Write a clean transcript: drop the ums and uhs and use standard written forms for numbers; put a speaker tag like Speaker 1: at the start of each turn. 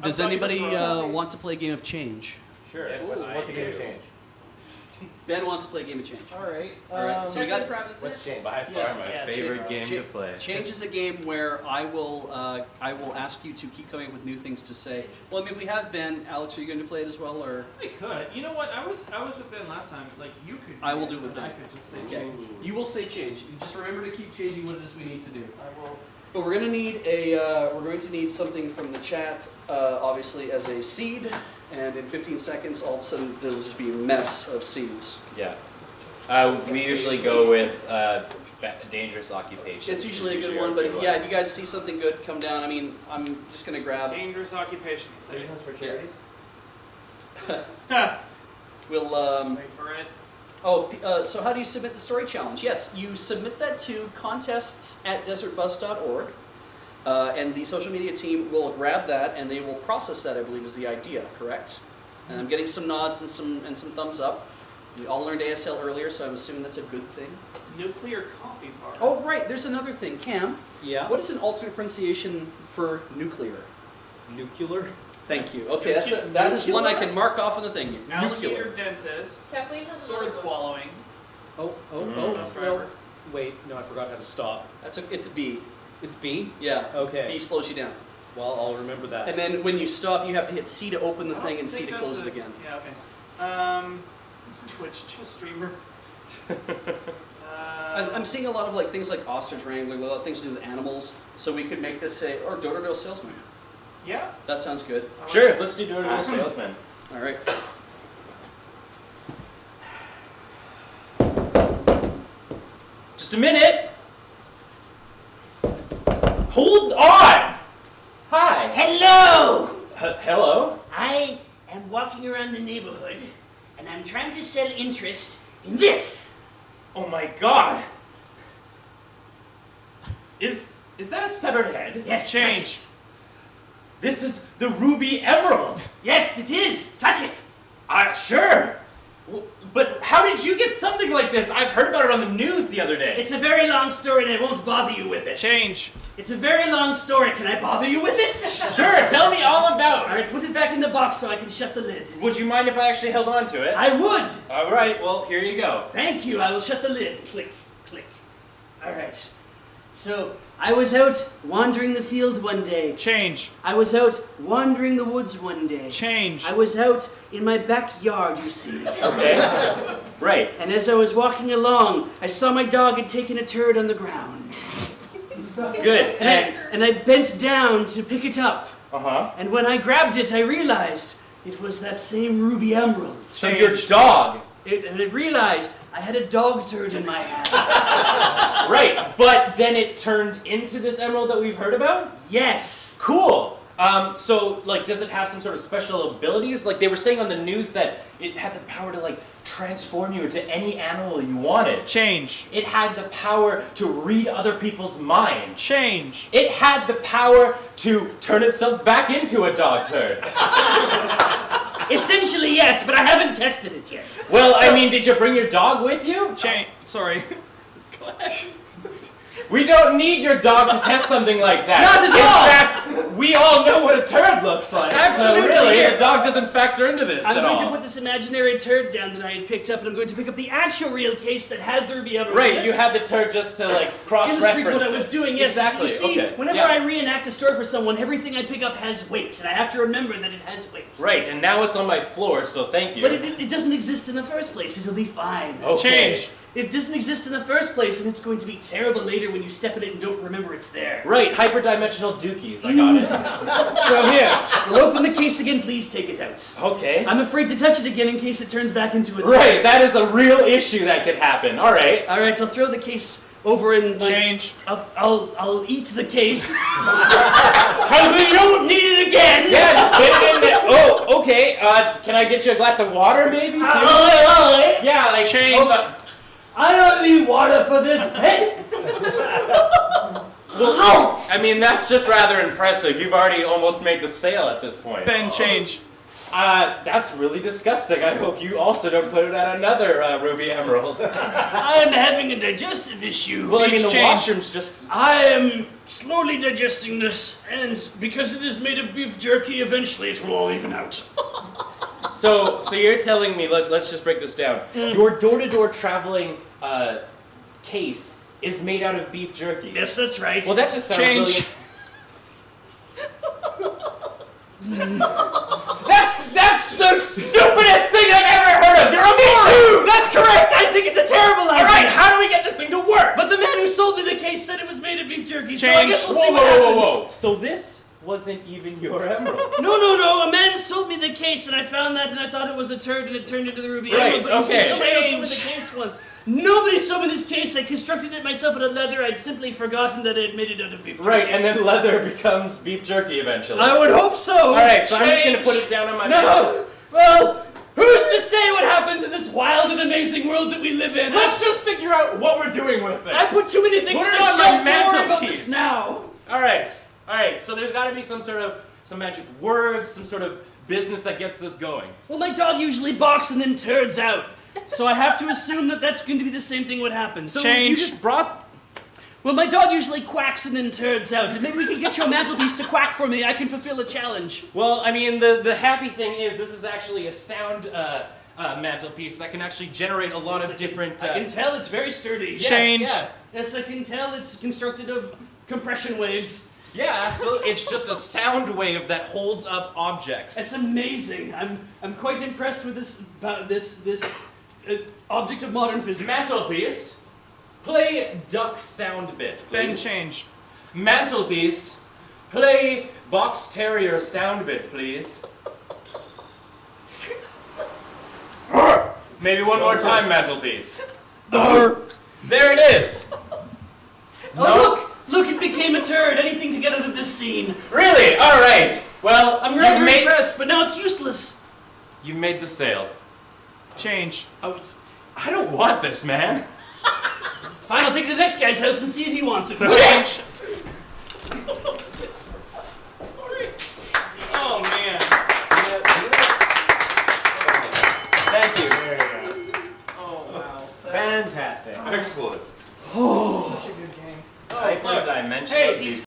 Speaker 1: Does anybody want to play a game of change?
Speaker 2: Sure. Yes, what's a game of change?
Speaker 1: Ben wants to play a game of change.
Speaker 3: All right.
Speaker 1: So we got
Speaker 2: What's change?
Speaker 4: By far my favorite game to play.
Speaker 1: Change is a game where I will ask you to keep coming up with new things to say. Well, I mean, if we have Ben, Alex, are you going to play it as well, or?
Speaker 3: I could. You know what? I was with Ben last time. Like you could.
Speaker 1: I will do it with Ben.
Speaker 3: I could just say
Speaker 1: Okay.
Speaker 3: change.
Speaker 1: You will say change. You just remember to keep changing what it is we need to do.
Speaker 3: I will.
Speaker 1: But we're going to need something from the chat, obviously as a seed, and in 15 seconds, all of a sudden there'll just be a mess of seeds.
Speaker 4: Yeah. We usually go with dangerous occupation.
Speaker 1: It's usually a good one, but yeah, if you guys see something good, come down. I mean, I'm just going to grab.
Speaker 3: Dangerous occupation.
Speaker 2: Reasons for charities?
Speaker 1: We'll.
Speaker 3: Wait for it.
Speaker 1: So how do you submit the story challenge? Yes, you submit that to contests@desertbus.org, and the social media team will grab that and they will process that, I believe is the idea, correct? And I'm getting some nods and some thumbs up. We all learned ASL earlier, so I'm assuming that's a good thing.
Speaker 3: Nuclear coffee bar.
Speaker 1: Oh, right, there's another thing. Cam,
Speaker 2: Yeah.
Speaker 1: what is an alternate pronunciation for nuclear?
Speaker 2: Nuclear?
Speaker 1: Thank you. Okay, that is one I can mark off on the thing.
Speaker 3: Alligator dentist.
Speaker 5: Kathleen has
Speaker 3: Sword swallowing.
Speaker 2: Oh.
Speaker 3: Bus driver.
Speaker 2: Wait, no, I forgot how to stop.
Speaker 1: It's B.
Speaker 2: It's B?
Speaker 1: Yeah.
Speaker 2: Okay.
Speaker 1: B slows you down.
Speaker 2: Well, I'll remember that.
Speaker 1: And then when you stop, you have to hit C to open the
Speaker 3: I
Speaker 1: thing
Speaker 3: don't
Speaker 1: and C
Speaker 3: think
Speaker 1: to
Speaker 3: that's
Speaker 1: close it again.
Speaker 3: Yeah. Okay. Twitch streamer.
Speaker 1: I'm seeing a lot of things like ostrich wrangler, a lot of things to do with animals. So we could make this say, or door-to-door salesman.
Speaker 3: Yeah.
Speaker 1: That sounds good.
Speaker 4: Sure, let's do door-to-door salesman.
Speaker 1: All right.
Speaker 4: Just a minute. Hold on. Hi.
Speaker 6: Hello!
Speaker 4: Hello.
Speaker 6: I am walking around the neighborhood and I'm trying to sell interest in this.
Speaker 4: Oh my God. Is that a severed head?
Speaker 6: Yes,
Speaker 3: Change.
Speaker 6: touch it.
Speaker 4: This is the ruby emerald.
Speaker 6: Yes, it is. Touch it.
Speaker 4: Sure. But how did you get something like this? I've heard about it on the news the other day.
Speaker 6: It's a very long story and I won't bother you with it.
Speaker 3: Change.
Speaker 6: It's a very long story. Can I bother you with it?
Speaker 4: Sure, tell me all about
Speaker 6: All
Speaker 4: it.
Speaker 6: right, put it back in the box so I can shut the lid.
Speaker 4: Would you mind if I actually held on to it?
Speaker 6: I would.
Speaker 4: All right, well, here you go.
Speaker 6: Thank you. I will shut the lid. Click, click. All right. So, I was out wandering the field one day.
Speaker 3: Change.
Speaker 6: I was out wandering the woods one day.
Speaker 3: Change.
Speaker 6: I was out in my backyard, you see.
Speaker 4: Okay. Right.
Speaker 6: And as I was walking along, I saw my dog had taken a turd on the ground.
Speaker 4: Good.
Speaker 6: And I bent down to pick it up.
Speaker 4: Uh-huh.
Speaker 6: And when I grabbed it, I realized it was that same ruby emerald.
Speaker 4: So your dog.
Speaker 6: And I realized I had a dog turd in my hand.
Speaker 4: Right, but then it turned into this emerald that we've heard about?
Speaker 6: Yes.
Speaker 4: Cool. So, does it have some sort of special abilities? Like, they were saying on the news that it had the power to, transform you into any animal you wanted.
Speaker 3: Change.
Speaker 4: It had the power to read other people's minds.
Speaker 3: Change.
Speaker 4: It had the power to turn itself back into a dog turd.
Speaker 6: Essentially, yes, but I haven't tested it yet.
Speaker 4: Well, did you bring your dog with you?
Speaker 3: Change. Sorry. Go ahead.
Speaker 4: We don't need your dog to test something like that.
Speaker 6: Not at all.
Speaker 4: In fact, we all know what a turd looks like.
Speaker 6: Absolutely,
Speaker 4: So really,
Speaker 6: yeah.
Speaker 4: the dog doesn't factor into this
Speaker 6: I'm
Speaker 4: at
Speaker 6: going
Speaker 4: all.
Speaker 6: to put this imaginary turd down that I had picked up, and I'm going to pick up the actual real case that has the ruby emerald. in
Speaker 4: Right,
Speaker 6: it.
Speaker 4: you had the turd just to cross-reference.
Speaker 6: Illustrate what I was doing, yes.
Speaker 4: Exactly.
Speaker 6: You see,
Speaker 4: okay.
Speaker 6: whenever
Speaker 4: yeah.
Speaker 6: I reenact a story for someone, everything I pick up has weight, and I have to remember that it has weight.
Speaker 4: Right, and now it's on my floor, so thank you.
Speaker 6: But it doesn't exist in the first place. It'll be fine.
Speaker 4: Okay.
Speaker 3: Change.
Speaker 6: It doesn't exist in the first place, and it's going to be terrible later when you step in it and don't remember it's there.
Speaker 4: Right, hyperdimensional dookies. I got it.
Speaker 6: So here, we'll open the case again. Please take it out.
Speaker 4: Okay.
Speaker 6: I'm afraid to touch it again in case it turns back into a turd.
Speaker 4: Right, that is a real issue that could happen. All right.
Speaker 6: All right, I'll throw the case over in my...
Speaker 3: Change.
Speaker 6: I'll eat the case. Hopefully you don't need it again.
Speaker 4: Yeah, just get it in there. Oh, okay. Can I get you a glass of water, maybe? Too? Yeah,
Speaker 3: Change.
Speaker 4: hold on.
Speaker 6: I don't need water for this pet.
Speaker 4: Well, that's just rather impressive. You've already almost made the sale at this point.
Speaker 3: Ben, change.
Speaker 4: That's really disgusting. I hope you also don't put it at another Ruby Emerald.
Speaker 6: I am having a digestive issue.
Speaker 4: Well, I mean,
Speaker 6: It's
Speaker 4: the
Speaker 6: changed.
Speaker 4: washrooms just...
Speaker 6: I am slowly digesting this, and because it is made of beef jerky, eventually it will all even out.
Speaker 4: So you're telling me, let's just break this down. Your door-to-door traveling case is made out of beef jerky.
Speaker 6: Yes, that's right.
Speaker 4: Well, that just sounds
Speaker 3: Change.
Speaker 4: really... That's the stupidest thing I've ever heard of! You're a moron!
Speaker 6: That's correct! I think it's a terrible idea!
Speaker 4: Alright, how do we get this thing to work?
Speaker 6: But the man who sold me the case said it was made of beef jerky, so I
Speaker 3: Change.
Speaker 6: guess we'll see what happens.
Speaker 4: So this wasn't even your emerald.
Speaker 6: No. A man sold me the case, and I found that, and I thought it was a turd, and it turned into the ruby
Speaker 4: Right,
Speaker 6: emerald. But you see,
Speaker 4: okay.
Speaker 6: somebody else sold me the case once. Nobody sold me this case. I constructed it myself out of leather. I'd simply forgotten that I had made it out of beef jerky.
Speaker 4: Right, and then leather becomes beef jerky eventually.
Speaker 6: I would hope so.
Speaker 4: Alright, so I'm just
Speaker 6: Change.
Speaker 4: gonna put it down on my
Speaker 6: No. Well, who's to say what happens in this wild and amazing world that we live in?
Speaker 4: Let's just figure out what we're doing with this.
Speaker 6: I put too many things
Speaker 4: Put
Speaker 6: on
Speaker 4: it
Speaker 6: the
Speaker 4: on my
Speaker 6: shelf to worry about
Speaker 4: mantelpiece.
Speaker 6: this now.
Speaker 4: Alright, so there's gotta be some magic words, some sort of business that gets this going.
Speaker 6: Well, my dog usually barks and then turds out. So I have to assume that that's going to be the same thing what happens.
Speaker 4: So
Speaker 3: Change.
Speaker 4: you just brought...
Speaker 6: Well, my dog usually quacks and then turds out. And maybe we can get your mantelpiece to quack for me. I can fulfill a challenge.
Speaker 4: Well, I mean, the happy thing is this is actually a sound mantelpiece that can actually generate a lot of different...
Speaker 6: I can tell it's very sturdy.
Speaker 4: Yes,
Speaker 3: Change.
Speaker 4: Yeah.
Speaker 6: Yes, I can tell it's constructed of compression waves.
Speaker 4: Yeah, absolutely. It's just a sound wave that holds up objects.
Speaker 6: It's amazing. I'm quite impressed with this object of modern physics.
Speaker 4: Mantelpiece, play duck sound bit, please.
Speaker 3: Then change.
Speaker 4: Mantelpiece, play box terrier sound bit, please. Maybe one more time, mantelpiece. There it is.
Speaker 6: Oh, look, it became a turd. Anything to get out of this scene.
Speaker 4: Really? All right. Well,
Speaker 6: I'm rather
Speaker 4: you've made
Speaker 6: impressed, but now it's useless.
Speaker 4: you've made the sale.
Speaker 3: Change.
Speaker 4: I don't want this, man.
Speaker 6: Fine, I'll take it to the next guy's house and see if he wants it.
Speaker 3: Change. Sorry. Oh man.
Speaker 4: Thank you.
Speaker 5: There you go.
Speaker 3: Oh wow.
Speaker 5: Fantastic.
Speaker 7: Excellent.
Speaker 3: Such a good game.
Speaker 4: Hyperdimensional.
Speaker 3: Hey, these